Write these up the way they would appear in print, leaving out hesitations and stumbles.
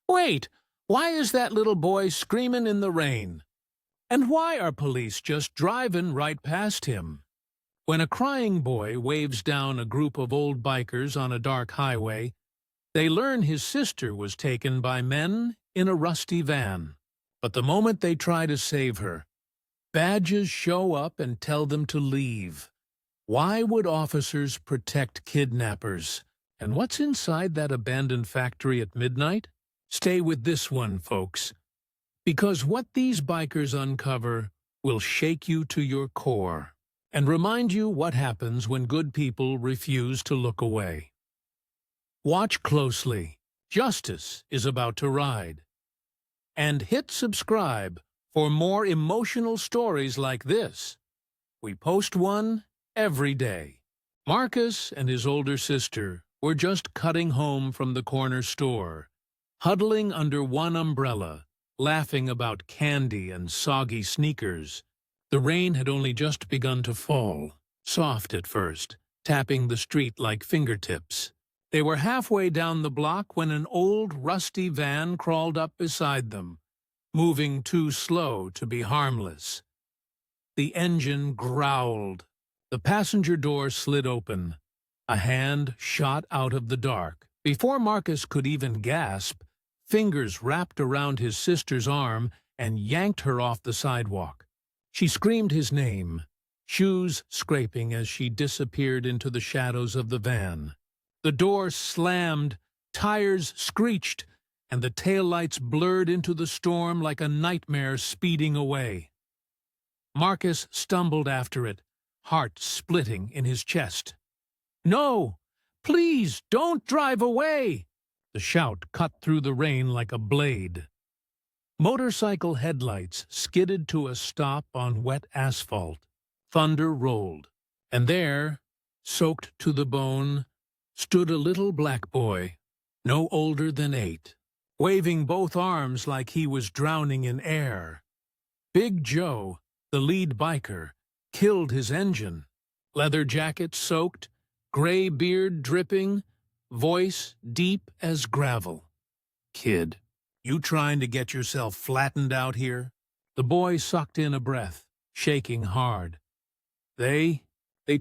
Wait, why is that little boy screaming in the rain? And why are police just driving right past him? When a crying boy waves down a group of old bikers on a dark highway, they learn his sister was taken by men in a rusty van. But the moment they try to save her, badges show up and tell them to leave. Why would officers protect kidnappers? And what's inside that abandoned factory at midnight? Stay with this one, folks, because what these bikers uncover will shake you to your core and remind you what happens when good people refuse to look away. Watch closely. Justice is about to ride. And hit subscribe for more emotional stories like this. We post one every day. Marcus and his older sister were just cutting home from the corner store, huddling under one umbrella, laughing about candy and soggy sneakers. The rain had only just begun to fall, soft at first, tapping the street like fingertips. They were halfway down the block when an old, rusty van crawled up beside them, moving too slow to be harmless. The engine growled. The passenger door slid open. A hand shot out of the dark. Before Marcus could even gasp, fingers wrapped around his sister's arm and yanked her off the sidewalk. She screamed his name, shoes scraping as she disappeared into the shadows of the van. The door slammed, tires screeched, and the taillights blurred into the storm like a nightmare speeding away. Marcus stumbled after it, heart splitting in his chest. "No! Please, don't drive away!" The shout cut through the rain like a blade. Motorcycle headlights skidded to a stop on wet asphalt. Thunder rolled, and there, soaked to the bone, stood a little black boy, no older than 8, waving both arms like he was drowning in air. Big Joe, the lead biker, killed his engine. Leather jacket soaked, gray beard dripping, voice deep as gravel. "Kid, you trying to get yourself flattened out here?" The boy sucked in a breath, shaking hard. They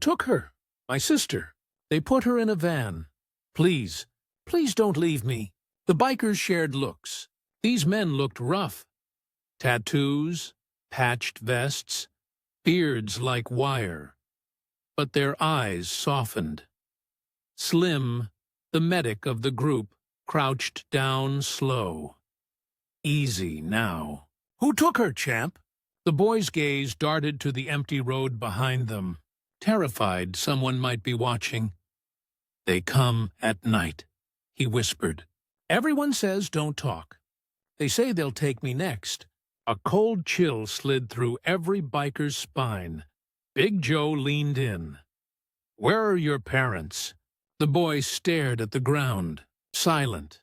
took her, my sister. They put her in a van. Please, please don't leave me." The bikers shared looks. These men looked rough. Tattoos, patched vests, beards like wire. But their eyes softened. Slim, the medic of the group, crouched down slow. "Easy now." "Who took her, champ?" The boy's gaze darted to the empty road behind them, terrified someone might be watching. "They come at night," he whispered. "Everyone says don't talk. They say they'll take me next." A cold chill slid through every biker's spine. Big Joe leaned in. "Where are your parents?" The boy stared at the ground, silent.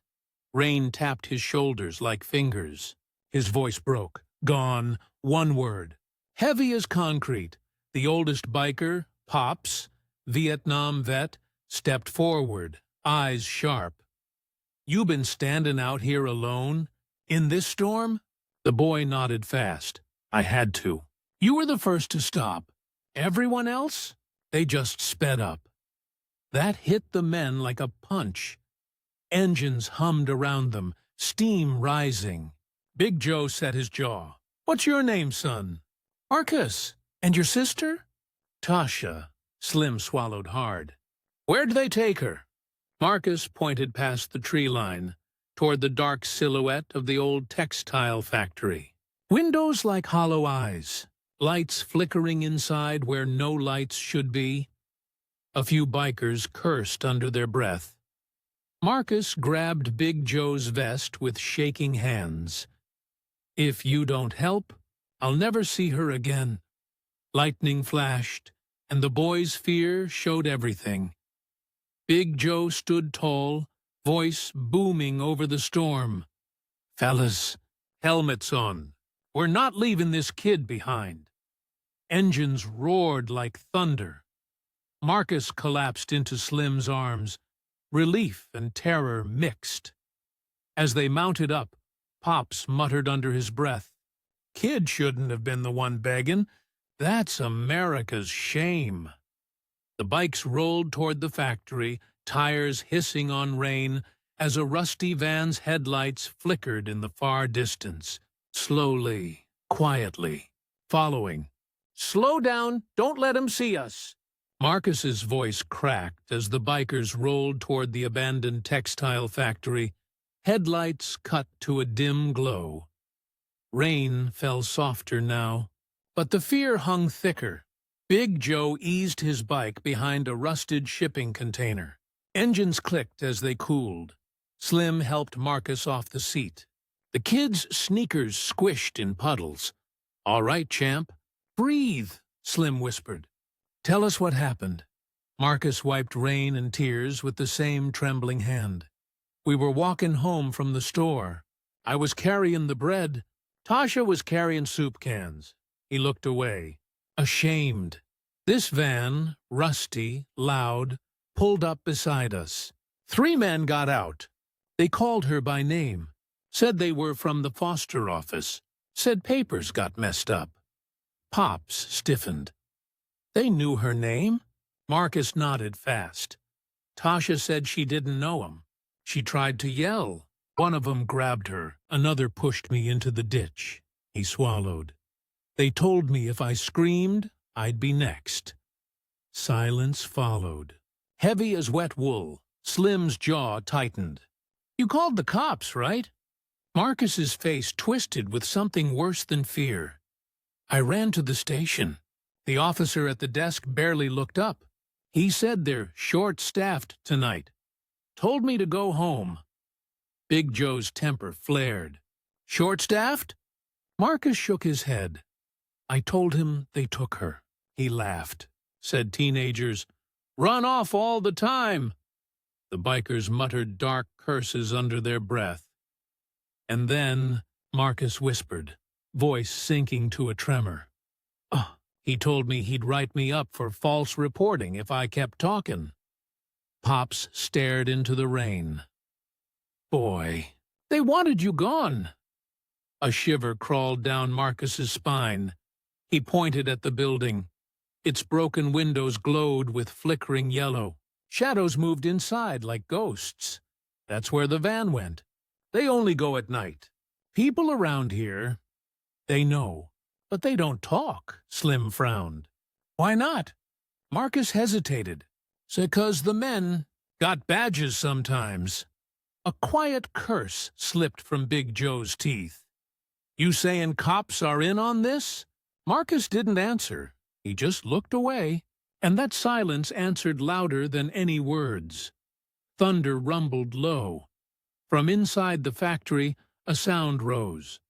Rain tapped his shoulders like fingers. His voice broke. "Gone," one word. Heavy as concrete, the oldest biker, Pops, Vietnam vet, stepped forward, eyes sharp. "You been standing out here alone? In this storm?" The boy nodded fast. "I had to." "You were the first to stop. Everyone else? They just sped up." That hit the men like a punch. Engines hummed around them, steam rising. Big Joe set his jaw. "What's your name, son?" "Marcus. And your sister?" "Tasha." Slim swallowed hard. "Where'd they take her?" Marcus pointed past the tree line, toward the dark silhouette of the old textile factory. Windows like hollow eyes, lights flickering inside where no lights should be. A few bikers cursed under their breath. Marcus grabbed Big Joe's vest with shaking hands. "If you don't help, I'll never see her again." Lightning flashed, and the boy's fear showed everything. Big Joe stood tall, voice booming over the storm. "Fellas, helmets on. We're not leaving this kid behind." Engines roared like thunder. Marcus collapsed into Slim's arms. Relief and terror mixed. As they mounted up, Pops muttered under his breath, "Kid shouldn't have been the one begging. That's America's shame." The bikes rolled toward the factory, tires hissing on rain, as a rusty van's headlights flickered in the far distance, slowly, quietly, following. "Slow down, don't let him see us." Marcus's voice cracked as the bikers rolled toward the abandoned textile factory, headlights cut to a dim glow. Rain fell softer now, but the fear hung thicker. Big Joe eased his bike behind a rusted shipping container. Engines clicked as they cooled. Slim helped Marcus off the seat. The kid's sneakers squished in puddles. "All right, champ. Breathe," Slim whispered. "Tell us what happened." Marcus wiped rain and tears with the same trembling hand. "We were walking home from the store. I was carrying the bread. Tasha was carrying soup cans." He looked away, ashamed. This van, rusty, loud, pulled up beside us. 3 men got out. They called her by name, said they were from the foster office, said papers got messed up. Pops stiffened. "They knew her name?" Marcus nodded fast. "Tasha said she didn't know him. She tried to yell. One of them grabbed her, another pushed me into the ditch." He swallowed. "They told me if I screamed, I'd be next." Silence followed. Heavy as wet wool, Slim's jaw tightened. "You called the cops, right?" Marcus's face twisted with something worse than fear. "I ran to the station. The officer at the desk barely looked up. He said they're short-staffed tonight. Told me to go home." Big Joe's temper flared. "Short-staffed?" Marcus shook his head. "I told him they took her." He laughed. Said teenagers, "Run off all the time." The bikers muttered dark curses under their breath. And then Marcus whispered, voice sinking to a tremor. "Oh, he told me he'd write me up for false reporting if I kept talking." Pops stared into the rain. "Boy, they wanted you gone." A shiver crawled down Marcus's spine. He pointed at the building. Its broken windows glowed with flickering yellow. Shadows moved inside like ghosts. "That's where the van went. They only go at night. People around here, they know, but they don't talk." Slim frowned. "Why not?" Marcus hesitated. "'Cause the men got badges sometimes." A quiet curse slipped from Big Joe's teeth. "You saying cops are in on this?" Marcus didn't answer. He just looked away, and that silence answered louder than any words. Thunder rumbled low. From inside the factory, a sound rose.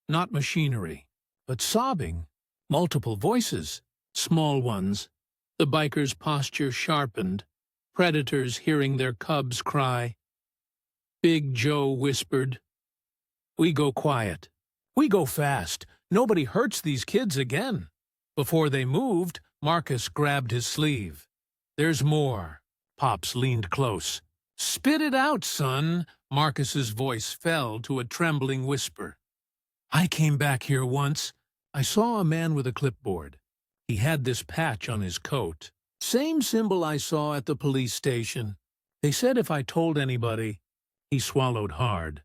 Not machinery, but sobbing. Multiple voices, small ones. The bikers' posture sharpened, predators hearing their cubs cry. Big Joe whispered, "We go quiet. We go fast. Nobody hurts these kids again." Before they moved, Marcus grabbed his sleeve. "There's more." Pops leaned close. "Spit it out, son." Marcus's voice fell to a trembling whisper. "I came back here once. I saw a man with a clipboard. He had this patch on his coat. Same symbol I saw at the police station. They said if I told anybody," he swallowed hard,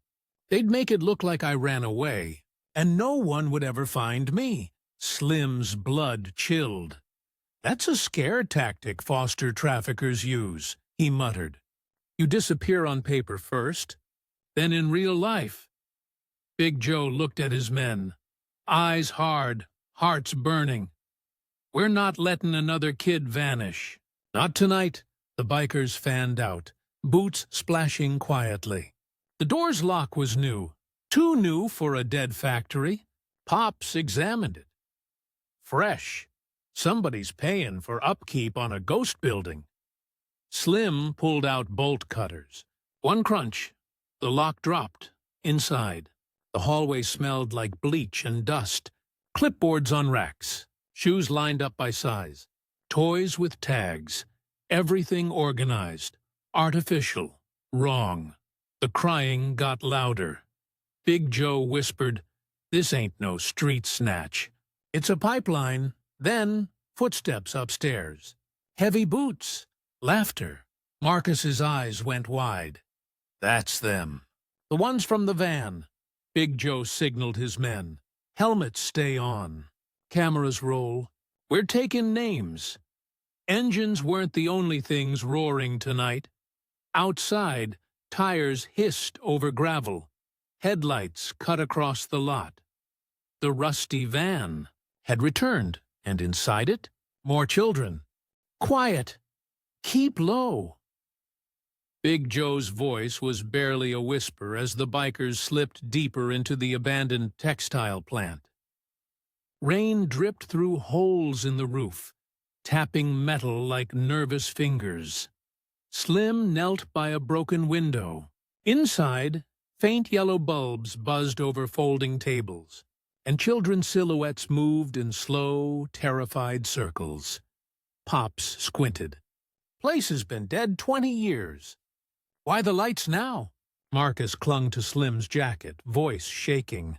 "they'd make it look like I ran away, and no one would ever find me." Slim's blood chilled. "That's a scare tactic foster traffickers use," he muttered. "You disappear on paper first, then in real life." Big Joe looked at his men, eyes hard, hearts burning. "We're not letting another kid vanish. Not tonight." The bikers fanned out, boots splashing quietly. The door's lock was new, too new for a dead factory. Pops examined it. Fresh. Somebody's paying for upkeep on a ghost building. Slim pulled out bolt cutters. One crunch. The lock dropped. Inside. The hallway smelled like bleach and dust. Clipboards on racks. Shoes lined up by size. Toys with tags. Everything organized. Artificial. Wrong. The crying got louder. Big Joe whispered, "This ain't no street snatch. It's a pipeline." Then footsteps upstairs. Heavy boots. Laughter. Marcus's eyes went wide. "That's them. The ones from the van." Big Joe signaled his men. "Helmets stay on. Cameras roll. We're taking names." Engines weren't the only things roaring tonight. Outside, tires hissed over gravel. Headlights cut across the lot. The rusty van had returned, and inside it, more children. "Quiet! Keep low!" Big Joe's voice was barely a whisper as the bikers slipped deeper into the abandoned textile plant. Rain dripped through holes in the roof, tapping metal like nervous fingers. Slim knelt by a broken window. Inside, faint yellow bulbs buzzed over folding tables, and children's silhouettes moved in slow, terrified circles. Pops squinted. "Place has been dead 20 years. Why the lights now?" Marcus clung to Slim's jacket, voice shaking.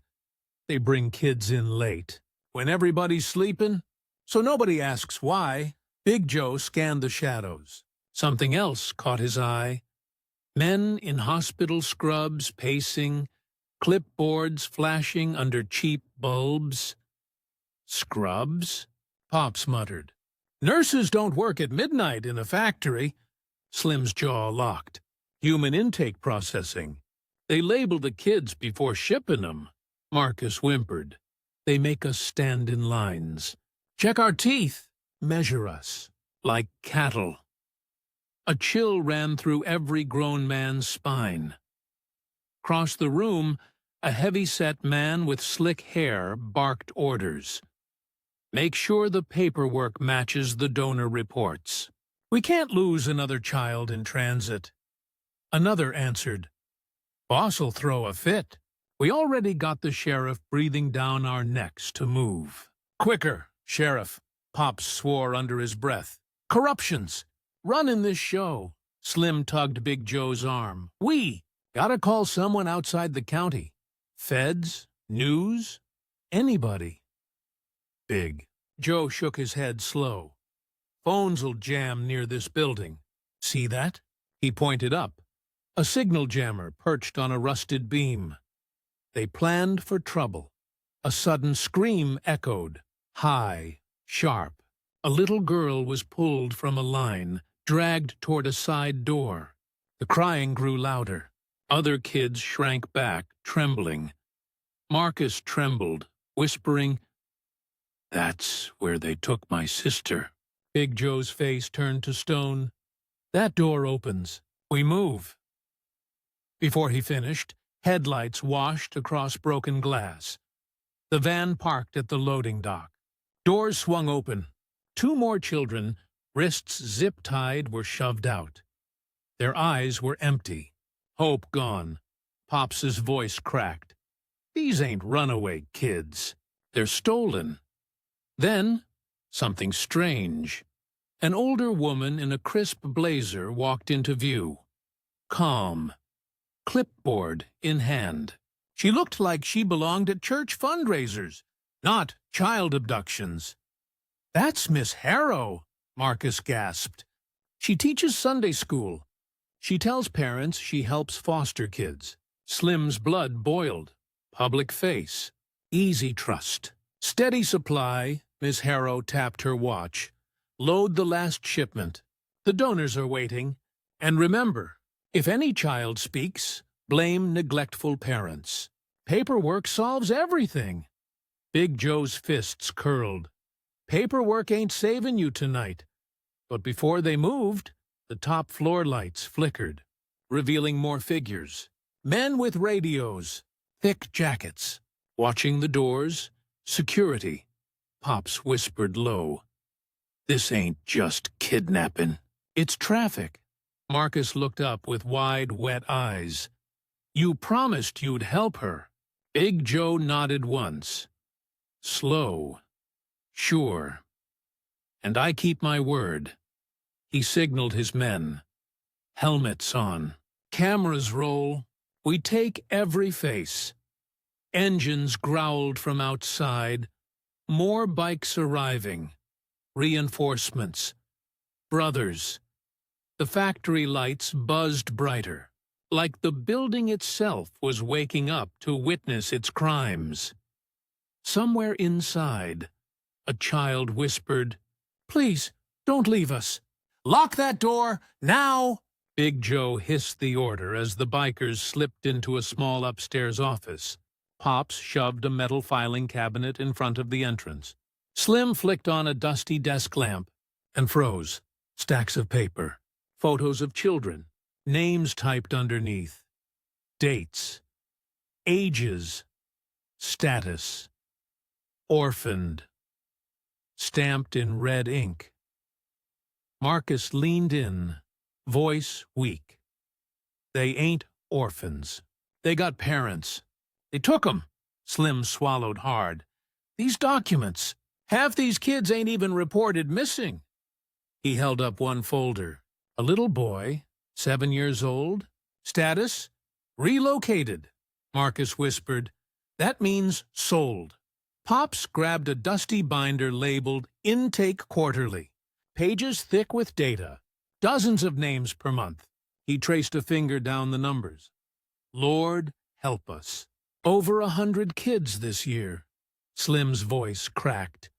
"They bring kids in late, when everybody's sleeping, so nobody asks why." Big Joe scanned the shadows. Something else caught his eye. Men in hospital scrubs pacing, clipboards flashing under cheap bulbs. "Scrubs?" Pops muttered. "Nurses don't work at midnight in a factory." Slim's jaw locked. "Human intake processing. They label the kids before shipping them." Marcus whimpered. "They make us stand in lines. Check our teeth. Measure us. Like cattle." A chill ran through every grown man's spine. Across the room, a heavy-set man with slick hair barked orders. "Make sure the paperwork matches the donor reports. We can't lose another child in transit." Another answered, "Boss'll throw a fit. We already got the sheriff breathing down our necks to move." "Quicker, Sheriff," Pops swore under his breath. "Corruptions. Running this show." Slim tugged Big Joe's arm. "We gotta call someone outside the county. Feds, news, anybody." "Big." Joe shook his head slow. "Phones'll jam near this building. See that?" He pointed up. A signal jammer perched on a rusted beam. They planned for trouble. A sudden scream echoed, high, sharp. A little girl was pulled from a line, dragged toward a side door. The crying grew louder. Other kids shrank back, trembling. Marcus trembled, whispering, "That's where they took my sister." Big Joe's face turned to stone. "That door opens. We move." Before he finished, headlights washed across broken glass. The van parked at the loading dock. Doors swung open. Two more children, wrists zip-tied, were shoved out. Their eyes were empty. Hope gone. Pops's voice cracked. "These ain't runaway kids. They're stolen." Then, something strange. An older woman in a crisp blazer walked into view. Calm. Clipboard in hand. She looked like she belonged at church fundraisers, not child abductions. "That's Miss Harrow," Marcus gasped. "She teaches Sunday school. She tells parents she helps foster kids." Slim's blood boiled. Public face. Easy trust. "Steady supply," Miss Harrow tapped her watch. "Load the last shipment. The donors are waiting. And remember, if any child speaks, blame neglectful parents. Paperwork solves everything." Big Joe's fists curled. "Paperwork ain't saving you tonight." But before they moved, the top floor lights flickered, revealing more figures. Men with radios, thick jackets. Watching the doors, security. Pops whispered low, "This ain't just kidnapping. It's traffic." Marcus looked up with wide, wet eyes. "You promised you'd help her." Big Joe nodded once. Slow. "Sure. And I keep my word." He signaled his men. "Helmets on. Cameras roll. We take every face. Engines growled from outside. More bikes arriving. Reinforcements. Brothers. The factory lights buzzed brighter, like the building itself was waking up to witness its crimes. Somewhere inside, a child whispered, "Please, don't leave us." "Lock that door, now!" Big Joe hissed the order as the bikers slipped into a small upstairs office. Pops shoved a metal filing cabinet in front of the entrance. Slim flicked on a dusty desk lamp and froze. Stacks of paper, photos of children, names typed underneath, dates, ages, status, orphaned, stamped in red ink. Marcus leaned in, voice weak. "They ain't orphans. They got parents. They took 'em." Slim swallowed hard. "These documents. Half these kids ain't even reported missing." He held up one folder. A little boy, 7 years old. Status? Relocated. Marcus whispered. "That means sold." Pops grabbed a dusty binder labeled Intake Quarterly. Pages thick with data. Dozens of names per month. He traced a finger down the numbers. "Lord, help us. Over 100 kids this year." Slim's voice cracked.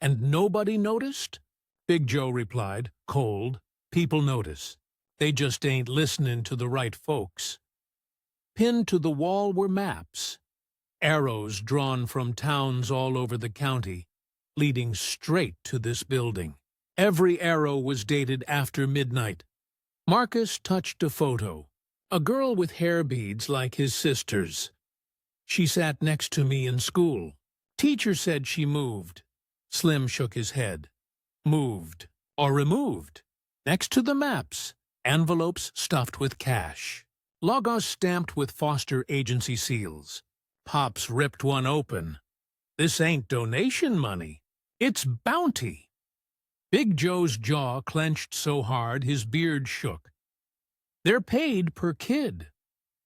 "And nobody noticed?" Big Joe replied, cold. "People notice. They just ain't listening to the right folks." Pinned to the wall were maps. Arrows drawn from towns all over the county, leading straight to this building. Every arrow was dated after midnight. Marcus touched a photo. A girl with hair beads like his sister's. "She sat next to me in school. Teacher said she moved." Slim shook his head. "Moved or removed." Next to the maps, envelopes stuffed with cash. Logos stamped with foster agency seals. Pops ripped one open. "This ain't donation money. It's bounty." Big Joe's jaw clenched so hard his beard shook. "They're paid per kid."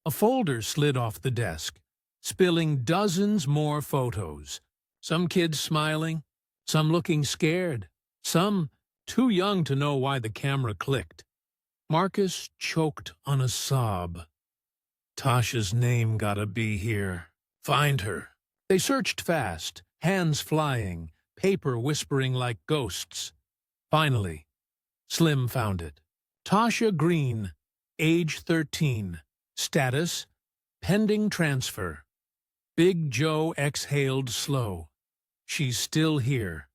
A folder slid off the desk, spilling dozens more photos. Some kids smiling, some looking scared, some too young to know why the camera clicked. Marcus choked on a sob. "Tasha's name gotta be here. Find her." They searched fast, hands flying, paper whispering like ghosts. Finally, Slim found it. Tasha Green, age 13. Status, pending transfer. Big Joe exhaled slow. She's still here.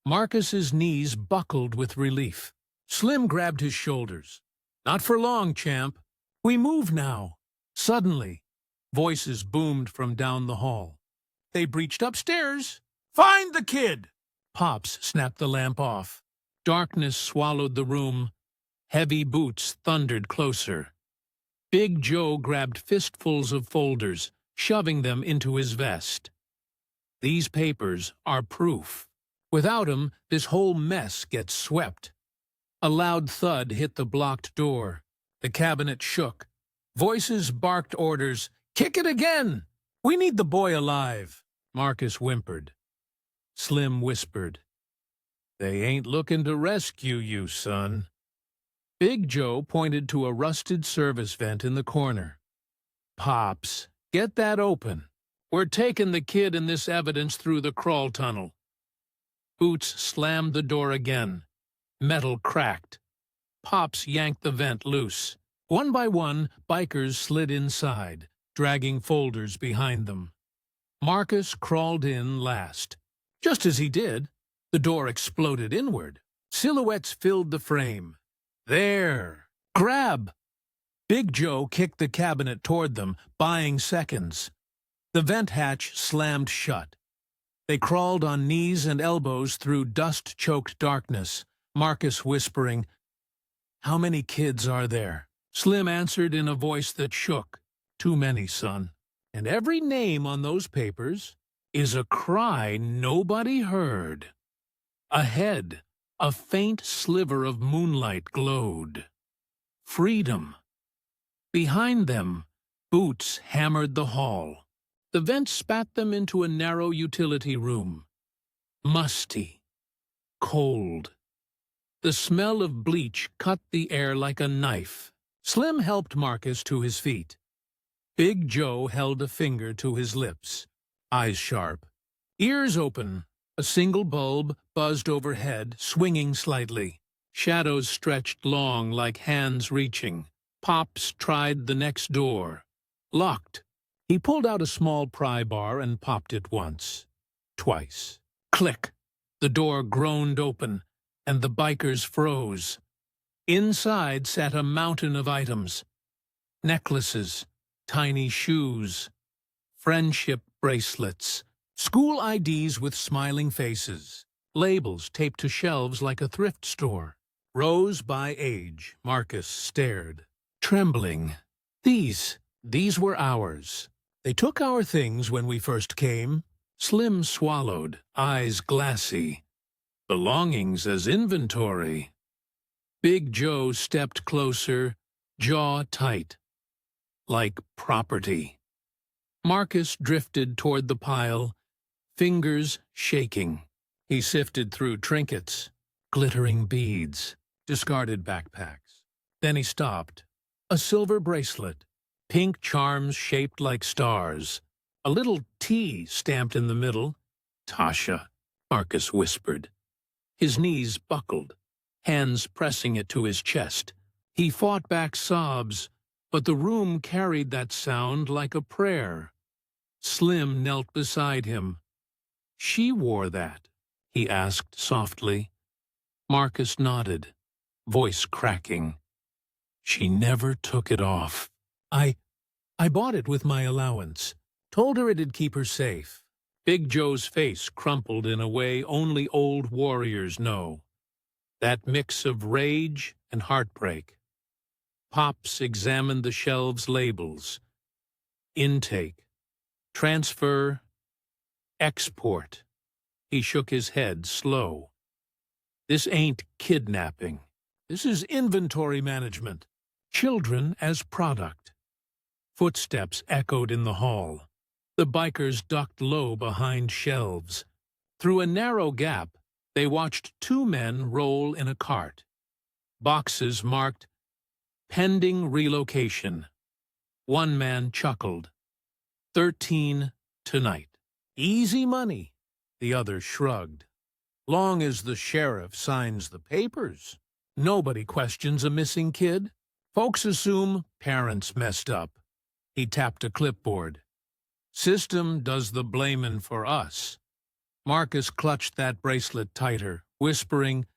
Marcus's knees buckled with relief. Slim grabbed his shoulders. "Not for long, champ. We move now." Suddenly, voices boomed from down the hall. They breached upstairs. "Find the kid!" Pops snapped the lamp off. Darkness swallowed the room. Heavy boots thundered closer. Big Joe grabbed fistfuls of folders, shoving them into his vest. "These papers are proof. Without 'em, this whole mess gets swept." A loud thud hit the blocked door. The cabinet shook. Voices barked orders. "Kick it again! We need the boy alive." Marcus whimpered. Slim whispered, "They ain't looking to rescue you, son." Big Joe pointed to a rusted service vent in the corner. "Pops, get that open. We're taking the kid and this evidence through the crawl tunnel." Boots slammed the door again. Metal cracked. Pops yanked the vent loose. One by one, bikers slid inside, dragging folders behind them. Marcus crawled in last. Just as he did, the door exploded inward. Silhouettes filled the frame. "There! Grab!" Big Joe kicked the cabinet toward them, buying seconds. The vent hatch slammed shut. They crawled on knees and elbows through dust-choked darkness, Marcus whispering, "How many kids are there?" Slim answered in a voice that shook, "Too many, son. And every name on those papers is a cry nobody heard." Ahead, a faint sliver of moonlight glowed. Freedom. Behind them, Boots hammered the hall. The vents spat them into a narrow utility room. Musty. Cold. The smell of bleach cut the air like a knife. Slim helped Marcus to his feet. Big Joe held a finger to his lips, eyes sharp, ears open. A single bulb buzzed overhead, swinging slightly. Shadows stretched long like hands reaching. Pops tried the next door. Locked. He pulled out a small pry bar and popped it once. Twice. Click. The door groaned open, and the bikers froze. Inside sat a mountain of items. Necklaces, tiny shoes, friendship bracelets, school IDs with smiling faces, labels taped to shelves like a thrift store. Rows by age, Marcus stared, trembling. These were ours. They took our things when we first came. Slim swallowed, eyes glassy. Belongings as inventory. Big Joe stepped closer, jaw tight. Like property. Marcus drifted toward the pile, fingers shaking. He sifted through trinkets, glittering beads, discarded backpacks. Then he stopped. A silver bracelet, pink charms shaped like stars, a little T stamped in the middle. Tasha, Marcus whispered. His knees buckled, hands pressing it to his chest. He fought back sobs, but the room carried that sound like a prayer. Slim knelt beside him. "She wore that?" he asked softly. Marcus nodded, voice cracking. "She never took it off. I bought it with my allowance. Told her it'd keep her safe." Big Joe's face crumpled in a way only old warriors know. That mix of rage and heartbreak. Pops examined the shelves' labels. Intake. Transfer. Export. He shook his head, slow. "This ain't kidnapping. This is inventory management. Children as product." Footsteps echoed in the hall. The bikers ducked low behind shelves. Through a narrow gap, they watched two men roll in a cart. Boxes marked, "Pending relocation." One man chuckled. 13 tonight. "Easy money." The other shrugged. "Long as the sheriff signs the papers. Nobody questions a missing kid. Folks assume parents messed up." He tapped a clipboard. "System does the blamin' for us." Marcus clutched that bracelet tighter, whispering,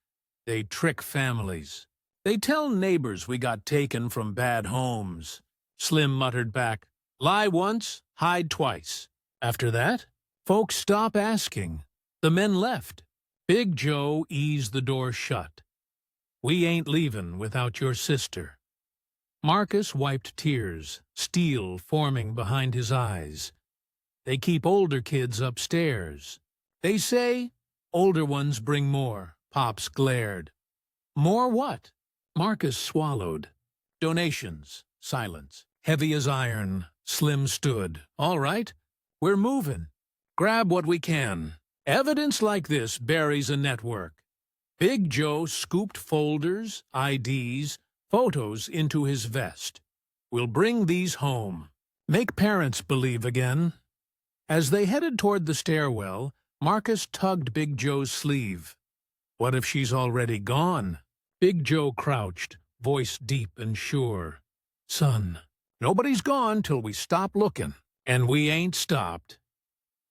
"They trick families. They tell neighbors we got taken from bad homes." Slim muttered back, "Lie once, hide twice." After that, folks stop asking. The men left. Big Joe eased the door shut. "We ain't leavin' without your sister." Marcus wiped tears, steel forming behind his eyes. "They keep older kids upstairs. They say older ones bring more." Pops glared. "More what?" Marcus swallowed. "Donations." Silence. Heavy as iron. Slim stood. "All right, we're moving. Grab what we can. Evidence like this buries a network." Big Joe scooped folders, IDs, photos into his vest. "We'll bring these home. Make parents believe again." As they headed toward the stairwell, Marcus tugged Big Joe's sleeve. "What if she's already gone?" Big Joe crouched, voice deep and sure. "Son, nobody's gone till we stop looking. And we ain't stopped."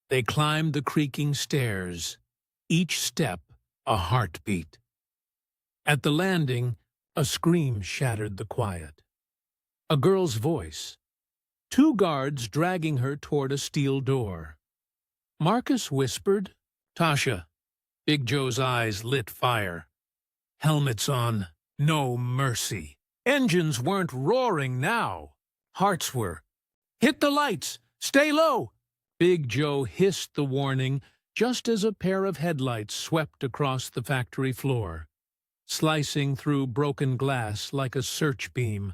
They climbed the creaking stairs, each step a heartbeat. At the landing, a scream shattered the quiet. A girl's voice. Two guards dragging her toward a steel door. Marcus whispered, "Tasha." Big Joe's eyes lit fire. Helmets on, no mercy. Engines weren't roaring now. Hearts were. "Hit the lights! Stay low!" Big Joe hissed the warning just as a pair of headlights swept across the factory floor, slicing through broken glass like a search beam.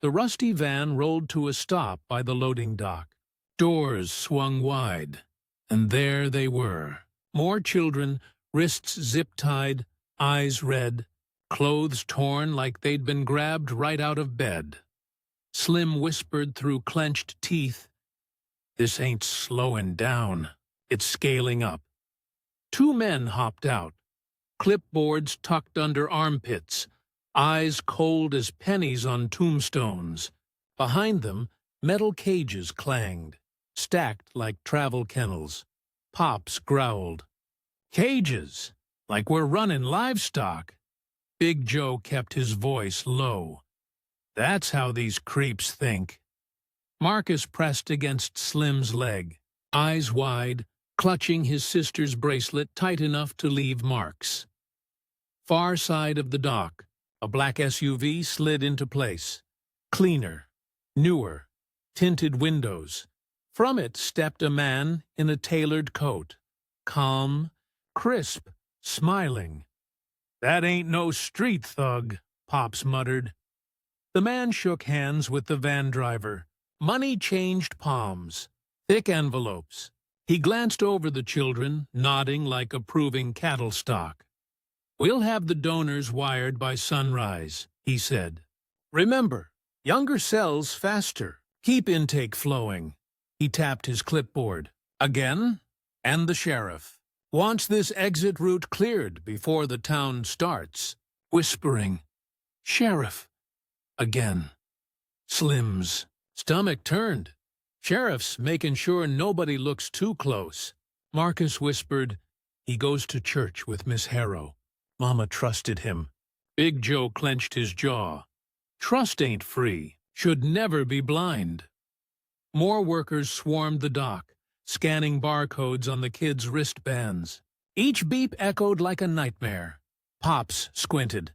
the rusty van rolled to a stop by the loading dock. Doors swung wide, and there they were. More children, wrists zip-tied, eyes red, clothes torn like they'd been grabbed right out of bed. Slim whispered through clenched teeth, "This ain't slowing down. It's scaling up." Two men hopped out, clipboards tucked under armpits, eyes cold as pennies on tombstones. Behind them, metal cages clanged, stacked like travel kennels. Pops growled, "Cages? Like we're running livestock." Big Joe kept his voice low. "That's how these creeps think." Marcus pressed against Slim's leg, eyes wide, clutching his sister's bracelet tight enough to leave marks. Far side of the dock, a black SUV slid into place. Cleaner, newer, tinted windows. From it stepped a man in a tailored coat, calm, crisp, smiling. "That ain't no street thug," Pops muttered. The man shook hands with the van driver. Money changed palms, thick envelopes. He glanced over the children, nodding like approving cattle stock. "We'll have the donors wired by sunrise," he said. "Remember, younger sells faster. Keep intake flowing." He tapped his clipboard. "Again? And the sheriff wants this exit route cleared before the town starts." Whispering, "Sheriff." Again. Slim's stomach turned. "Sheriff's making sure nobody looks too close." Marcus whispered, "He goes to church with Miss Harrow. Mama trusted him." Big Joe clenched his jaw. "Trust ain't free. Should never be blind." More workers swarmed the dock, scanning barcodes on the kids' wristbands. Each beep echoed like a nightmare. Pops squinted.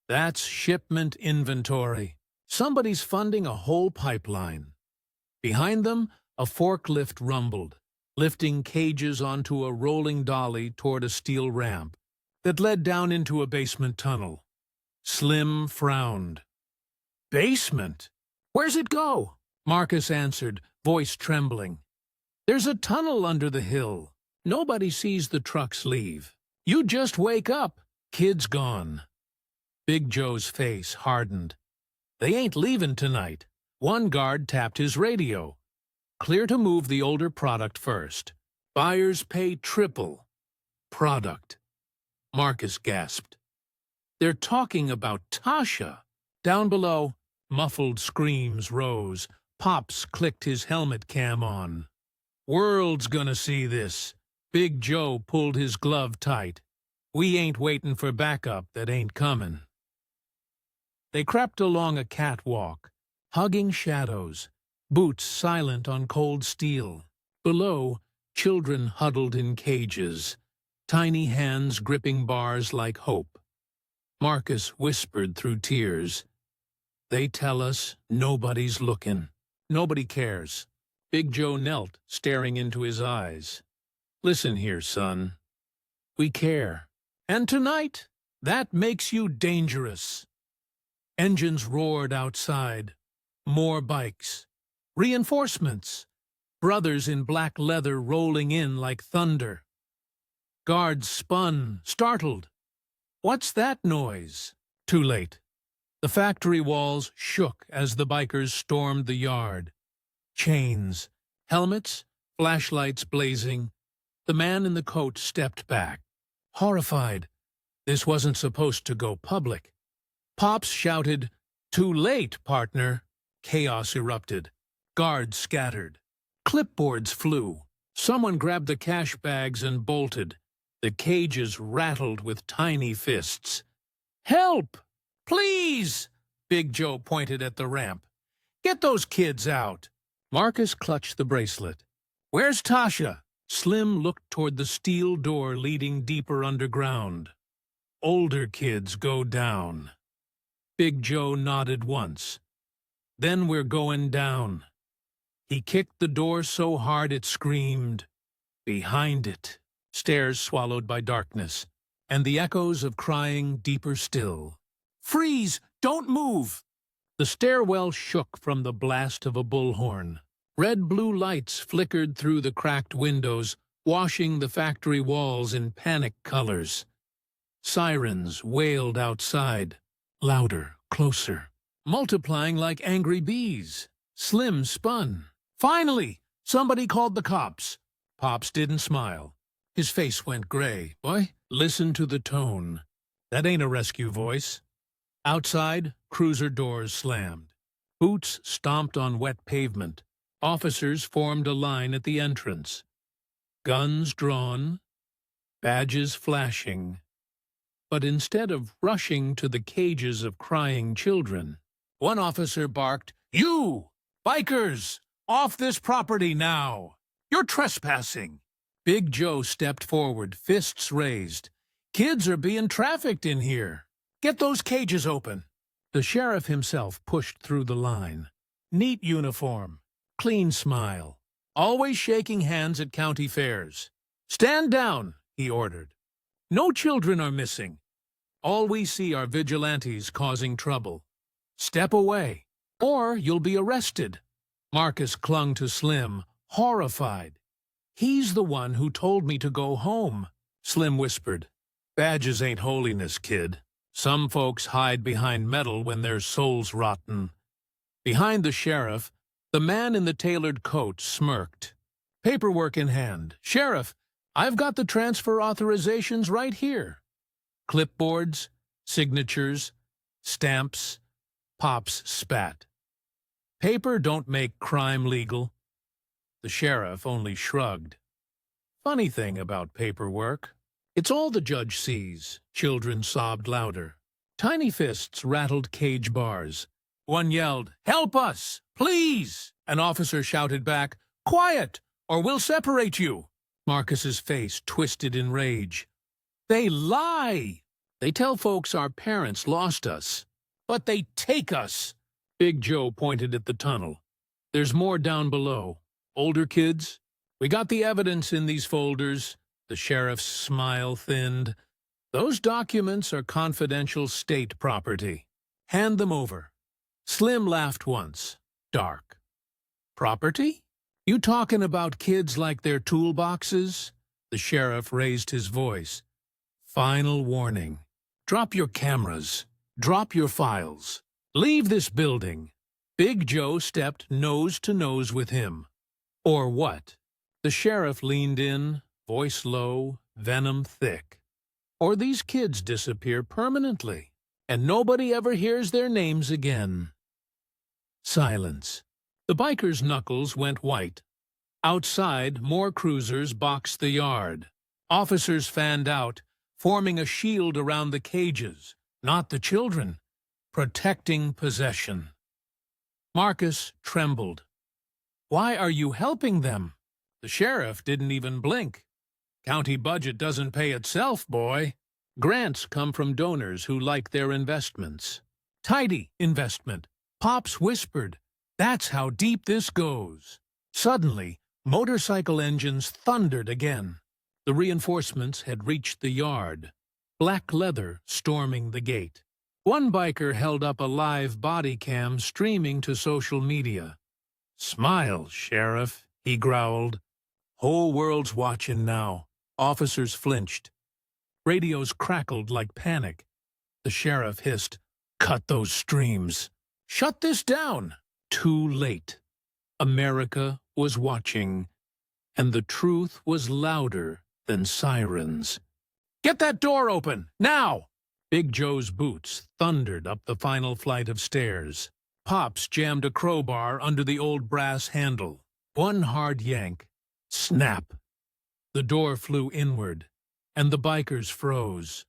"That's shipment inventory. Somebody's funding a whole pipeline." Behind them, a forklift rumbled, lifting cages onto a rolling dolly toward a steel ramp that led down into a basement tunnel. Slim frowned. "Basement? Where's it go?" Marcus answered, voice trembling. "There's a tunnel under the hill. Nobody sees the trucks leave. You just wake up. Kid's gone." Big Joe's face hardened. "They ain't leaving tonight." One guard tapped his radio. "Clear to move the older product first. Buyers pay triple." Product. Marcus gasped. "They're talking about Tasha." Down below, muffled screams rose. Pops clicked his helmet cam on. "World's gonna see this." Big Joe pulled his glove tight. "We ain't waiting for backup that ain't coming." They crept along a catwalk, hugging shadows, boots silent on cold steel. Below, children huddled in cages, tiny hands gripping bars like hope. Marcus whispered through tears, "They tell us nobody's looking. Nobody cares." Big Joe knelt, staring into his eyes. "Listen here, son. We care. And tonight, that makes you dangerous." Engines roared outside. More bikes. Reinforcements. Brothers in black leather rolling in like thunder. Guards spun, startled. "What's that noise?" Too late. The factory walls shook as the bikers stormed the yard. Chains, helmets, flashlights blazing. The man in the coat stepped back, horrified. This wasn't supposed to go public. Pops shouted, "Too late, partner." Chaos erupted. Guards scattered. Clipboards flew. Someone grabbed the cash bags and bolted. The cages rattled with tiny fists. "Help! Please!" Big Joe pointed at the ramp. "Get those kids out!" Marcus clutched the bracelet. "Where's Tasha?" Slim looked toward the steel door leading deeper underground. "Older kids go down." Big Joe nodded once. "Then we're going down." He kicked the door so hard it screamed. Behind it, stairs swallowed by darkness, and the echoes of crying deeper still. "Freeze! Don't move!" The stairwell shook from the blast of a bullhorn. Red-blue lights flickered through the cracked windows, washing the factory walls in panic colors. Sirens wailed outside, louder, closer, multiplying like angry bees. Slim spun. Finally, somebody called the cops. Pops didn't smile. His face went gray. Boy, listen to the tone. That ain't a rescue voice. Outside, cruiser doors slammed. Boots stomped on wet pavement. Officers formed a line at the entrance. Guns drawn, badges flashing. But instead of rushing to the cages of crying children, one officer barked, "You! Bikers! Off this property now! You're trespassing!" Big Joe stepped forward, fists raised. "Kids are being trafficked in here. Get those cages open." The sheriff himself pushed through the line. Neat uniform, clean smile, always shaking hands at county fairs. "Stand down," he ordered. "No children are missing. All we see are vigilantes causing trouble. Step away, or you'll be arrested." Marcus clung to Slim, horrified. "He's the one who told me to go home," Slim whispered. "Badges ain't holiness, kid. Some folks hide behind metal when their soul's rotten." Behind the sheriff, the man in the tailored coat smirked. Paperwork in hand. "Sheriff, I've got the transfer authorizations right here." Clipboards, signatures, stamps. Pops spat. "Paper don't make crime legal." The sheriff only shrugged. "Funny thing about paperwork. It's all the judge sees." Children sobbed louder. Tiny fists rattled cage bars. One yelled, "Help us! Please!" An officer shouted back, "Quiet, or we'll separate you." Marcus's face twisted in rage. "They lie! They tell folks our parents lost us, but they take us." Big Joe pointed at the tunnel. "There's more down below. Older kids? We got the evidence in these folders." The sheriff's smile thinned. "Those documents are confidential state property. Hand them over." Slim laughed once. Dark. "Property? You talking about kids like their toolboxes?" The sheriff raised his voice. "Final warning. Drop your cameras. Drop your files. Leave this building." Big Joe stepped nose to nose with him. "Or what?" The sheriff leaned in, voice low, venom thick. "Or these kids disappear permanently, and nobody ever hears their names again." Silence. The biker's knuckles went white. Outside, more cruisers boxed the yard. Officers fanned out, forming a shield around the cages, not the children, protecting possession. Marcus trembled. "Why are you helping them?" The sheriff didn't even blink. "County budget doesn't pay itself, boy. Grants come from donors who like their investments." "Tidy investment," Pops whispered. "That's how deep this goes." Suddenly, motorcycle engines thundered again. The reinforcements had reached the yard, black leather storming the gate. One biker held up a live body cam streaming to social media. "Smile, Sheriff," he growled. "Whole world's watching now." Officers flinched. Radios crackled like panic. The sheriff hissed, "Cut those streams. Shut this down." Too late. America was watching, and the truth was louder than sirens. "Get that door open, now!" Big Joe's boots thundered up the final flight of stairs. Pops jammed a crowbar under the old brass handle. One hard yank. Snap! The door flew inward, and the bikers froze.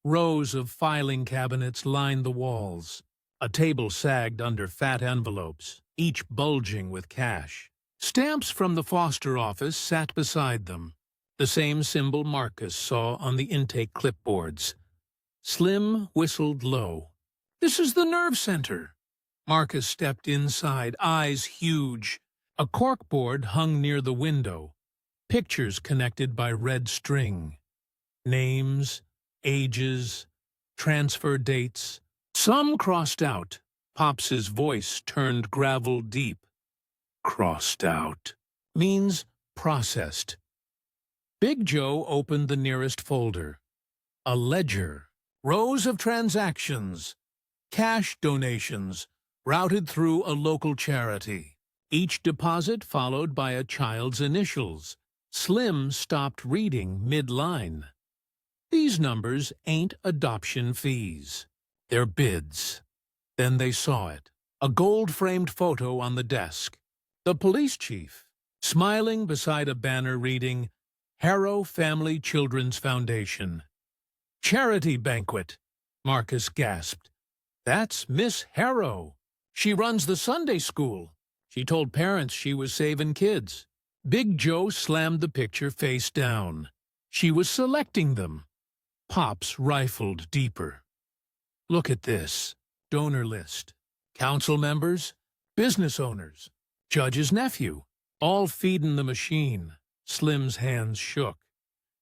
Rows of filing cabinets lined the walls. A table sagged under fat envelopes, each bulging with cash. Stamps from the Foster office sat beside them, the same symbol Marcus saw on the intake clipboards. Slim whistled low. "This is the nerve center." Marcus stepped inside, eyes huge. A corkboard hung near the window, pictures connected by red string. Names, ages, transfer dates. Some crossed out. Pops's voice turned gravel deep. Crossed out means processed. Big Joe opened the nearest folder. A ledger. Rows of transactions. Cash donations routed through a local charity. Each deposit followed by a child's initials. Slim stopped reading mid-line. These numbers ain't adoption fees. They're bids. Then they saw it. A gold-framed photo on the desk. The police chief, smiling beside a banner reading, Harrow Family Children's Foundation. Charity banquet, Marcus gasped. That's Miss Harrow. She runs the Sunday school. She told parents she was saving kids. Big Joe slammed the picture face down. She was selecting them. Pops rifled deeper. Look at this. Donor list. Council members, business owners, judge's nephew, all feeding the machine. Slim's hands shook.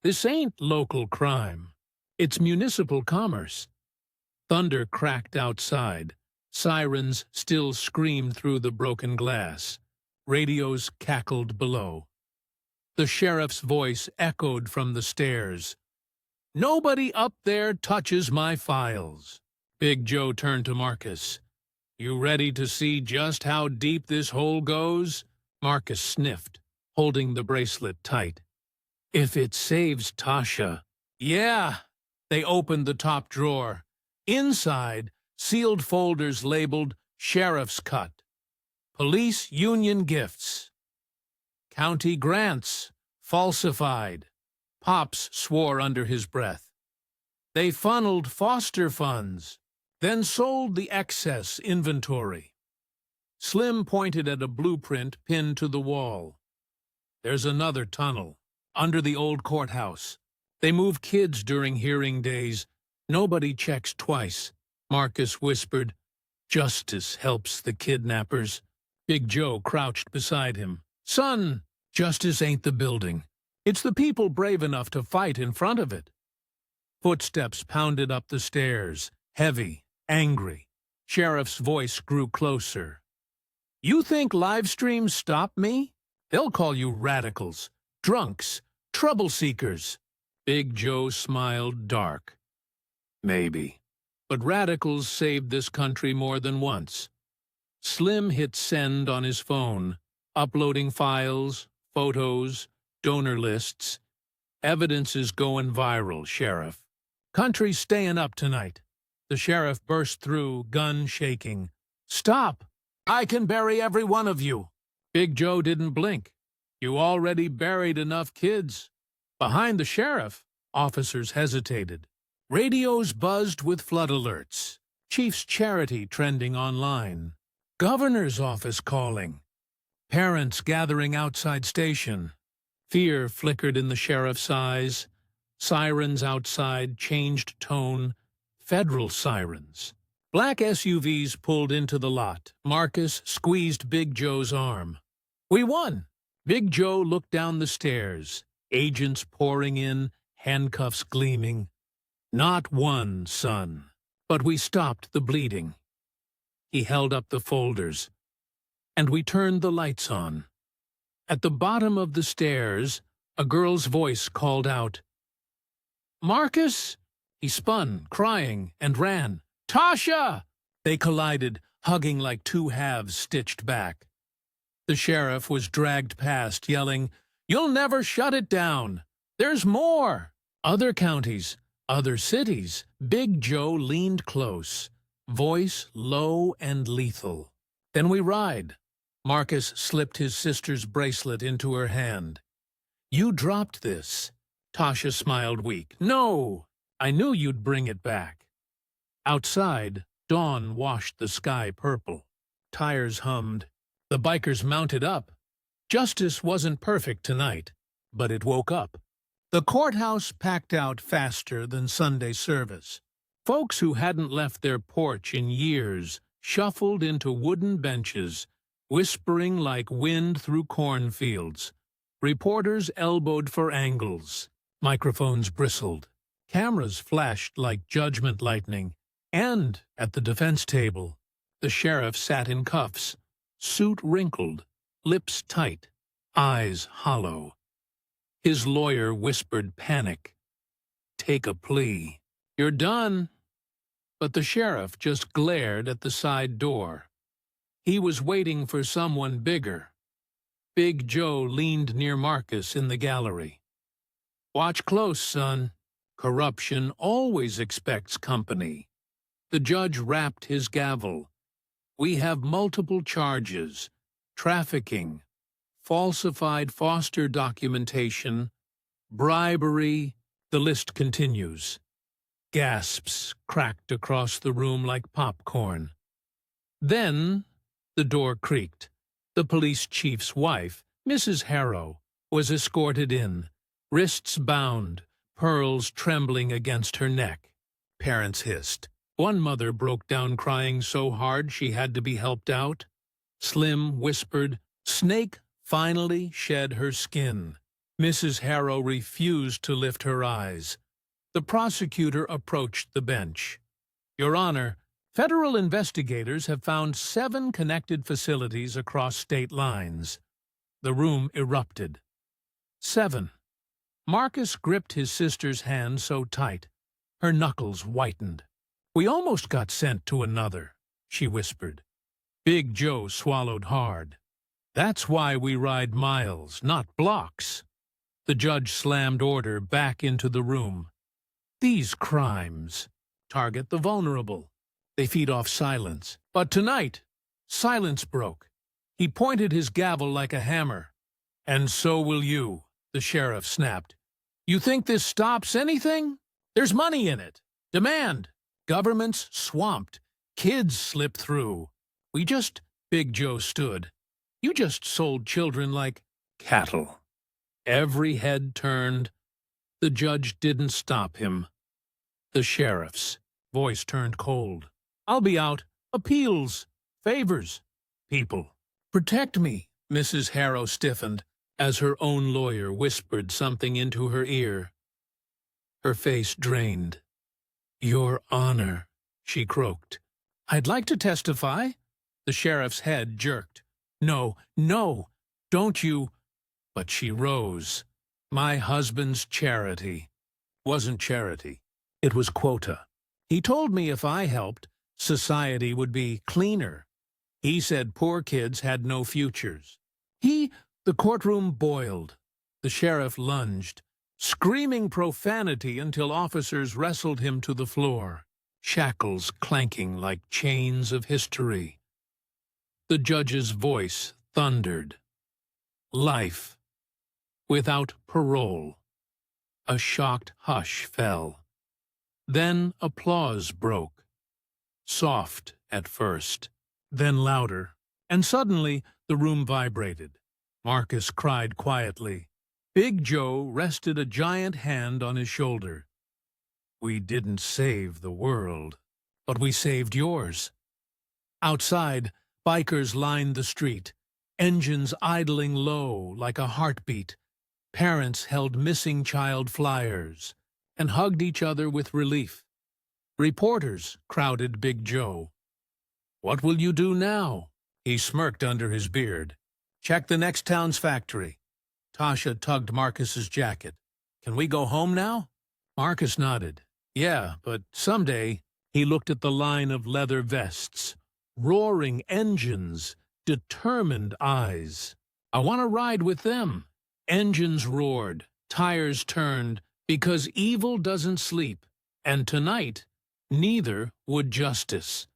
This ain't local crime. It's municipal commerce. Thunder cracked outside. Sirens still screamed through the broken glass. Radios cackled below. The sheriff's voice echoed from the stairs. Nobody up there touches my files. Big Joe turned to Marcus. You ready to see just how deep this hole goes? Marcus sniffed, holding the bracelet tight. If it saves Tasha. Yeah. They opened the top drawer. Inside, sealed folders labeled Sheriff's Cut. Police Union Gifts. County Grants. Falsified. Pops swore under his breath. They funneled foster funds, then sold the excess inventory. Slim pointed at a blueprint pinned to the wall. There's another tunnel, under the old courthouse. They move kids during hearing days. Nobody checks twice. Marcus whispered, Justice helps the kidnappers. Big Joe crouched beside him. Son, justice ain't the building. It's the people brave enough to fight in front of it. Footsteps pounded up the stairs, heavy, angry. Sheriff's voice grew closer. You think live streams stop me? They'll call you radicals, drunks, trouble seekers. Big Joe smiled dark. Maybe. But radicals saved this country more than once. Slim hit send on his phone, uploading files, photos, donor lists. Evidence is going viral, Sheriff. Country's staying up tonight. The sheriff burst through, gun shaking. Stop! I can bury every one of you. Big Joe didn't blink. You already buried enough kids. Behind the sheriff, officers hesitated. Radios buzzed with flood alerts. Chief's charity trending online. Governor's office calling. Parents gathering outside station. Fear flickered in the sheriff's eyes. Sirens outside changed tone. Federal sirens. Black SUVs pulled into the lot. Marcus squeezed Big Joe's arm. We won. Big Joe looked down the stairs. Agents pouring in, handcuffs gleaming. Not one, son. But we stopped the bleeding. He held up the folders. And we turned the lights on. At the bottom of the stairs, a girl's voice called out. Marcus! He spun, crying, and ran. Tasha! They collided, hugging like two halves stitched back. The sheriff was dragged past, yelling, You'll never shut it down. There's more. Other counties, other cities. Big Joe leaned close, voice low and lethal. Then we ride. Marcus slipped his sister's bracelet into her hand. You dropped this. Tasha smiled weak. No, I knew you'd bring it back. Outside, dawn washed the sky purple. Tires hummed. The bikers mounted up. Justice wasn't perfect tonight, but it woke up. The courthouse packed out faster than Sunday service. Folks who hadn't left their porch in years shuffled into wooden benches, whispering like wind through cornfields. Reporters elbowed for angles. Microphones bristled. Cameras flashed like judgment lightning. And, at the defense table, The sheriff sat in cuffs, suit wrinkled, lips tight, eyes hollow. His lawyer whispered panic. "Take a plea. You're done." But the sheriff just glared at the side door. He was waiting for someone bigger. Big Joe leaned near Marcus in the gallery. "Watch close, son. Corruption always expects company." The judge rapped his gavel. "We have multiple charges: trafficking, falsified foster documentation, bribery." The list continues. Gasps cracked across the room like popcorn. Then the door creaked. The police chief's wife, Mrs. Harrow, was escorted in, wrists bound, pearls trembling against her neck. Parents hissed. One mother broke down crying so hard she had to be helped out. Slim whispered, "Snake finally shed her skin." Mrs. Harrow refused to lift her eyes. The prosecutor approached the bench. "Your Honor, federal investigators have found 7 connected facilities across state lines." The room erupted. 7. Marcus gripped his sister's hand so tight, her knuckles whitened. "We almost got sent to another," she whispered. Big Joe swallowed hard. "That's why we ride miles, not blocks." The judge slammed order back into the room. "These crimes target the vulnerable. They feed off silence. But tonight, silence broke." He pointed his gavel like a hammer. "And so will you," the sheriff snapped. "You think this stops anything? There's money in it. Demand. Government's swamped. Kids slip through. We just—" Big Joe stood. "You just sold children like cattle." Every head turned. The judge didn't stop him. The sheriff's voice turned cold. "I'll be out. Appeals. Favors. People. Protect me." Mrs. Harrow stiffened as her own lawyer whispered something into her ear. Her face drained. "Your Honor," she croaked. "I'd like to testify." The sheriff's head jerked. "No, no, don't you—" But she rose. "My husband's charity wasn't charity. It was quota. He told me if I helped, society would be cleaner. He said poor kids had no futures. The courtroom boiled. The sheriff lunged, screaming profanity until officers wrestled him to the floor, shackles clanking like chains of history. The judge's voice thundered. "Life. Without parole." A shocked hush fell. Then applause broke. Soft at first, then louder, and suddenly the room vibrated. Marcus cried quietly. Big Joe rested a giant hand on his shoulder. "We didn't save the world, but we saved yours." Outside, bikers lined the street, engines idling low like a heartbeat. Parents held missing child flyers and hugged each other with relief. Reporters crowded Big Joe. "What will you do now?" He smirked under his beard. "Check the next town's factory." Tasha tugged Marcus's jacket. "Can we go home now?" Marcus nodded. "Yeah, but someday." He looked at the line of leather vests, roaring engines, determined eyes. "I want to ride with them." Engines roared, tires turned, because evil doesn't sleep, and tonight neither would justice.